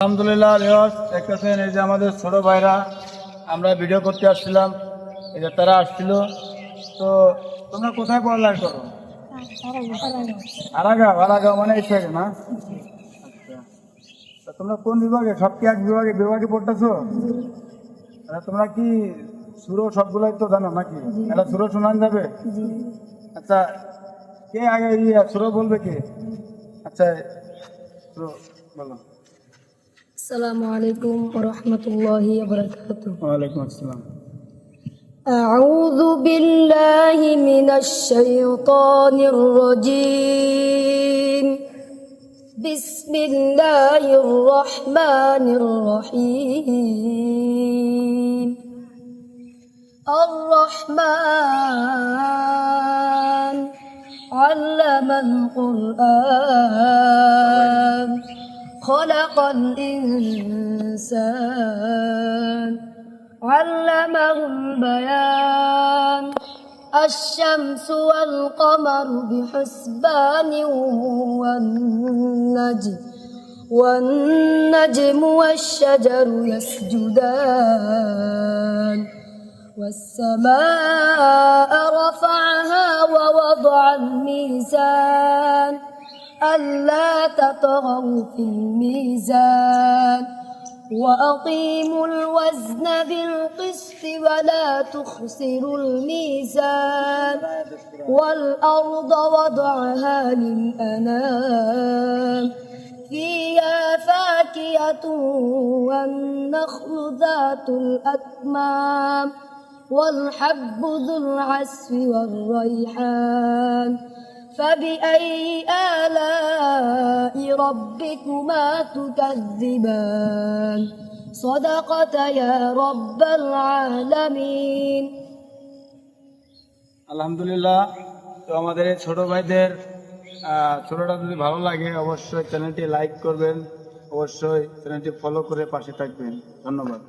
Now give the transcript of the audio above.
আলহামদুলিল্লাহ রিয়াজ দেখতেছেন, এই যে আমাদের ছোট ভাইরা আমরা ভিডিও করতে আসছিলাম, এই যে তারা আসছিল। তো তোমরা কোথায় পড়ালেখা করো? আরাগাঁও মানে এই সাইডে না? আচ্ছা, তা তোমরা কোন বিভাগে? সব কি এক বিভাগে পড়তেছো? তোমরা কি সুরো সবগুলাই তো জানো নাকি? এটা সুরো শোনান যাবে? আচ্ছা, কে আগে সুরো বলবে কে? আচ্ছা, সুরো বলো। السلام عليكم ورحمة الله وبركاته. ওয়ালাইকুম আসসালাম। أعوذ بالله من الشيطان الرجيم. بسم الله الرحمن الرحيم. الرحمن علم القرآن خلق الإنسان علمه البيان الشمس والقمر بحسبان والنجم والشجر يسجدان والسماء رفعها ووضع الميزان ألا تطغوا في الميزان وأقيموا الوزن بالقسط ولا تخسروا الميزان والأرض وضعها للأنام فيها فاكهة والنخل ذات الأكمام والحب ذو العصف والريحان فبأي آلاء ربكما تكذبان صدقت يا رب العالمين. আলহামদুলিল্লাহ। তো আমাদের এই ছোট ভাইদের ছোটটা যদি ভালো লাগে অবশ্যই চ্যানেলটি লাইক করবেন, অবশ্যই চ্যানেলটি ফলো করে পাশে থাকবেন। ধন্যবাদ।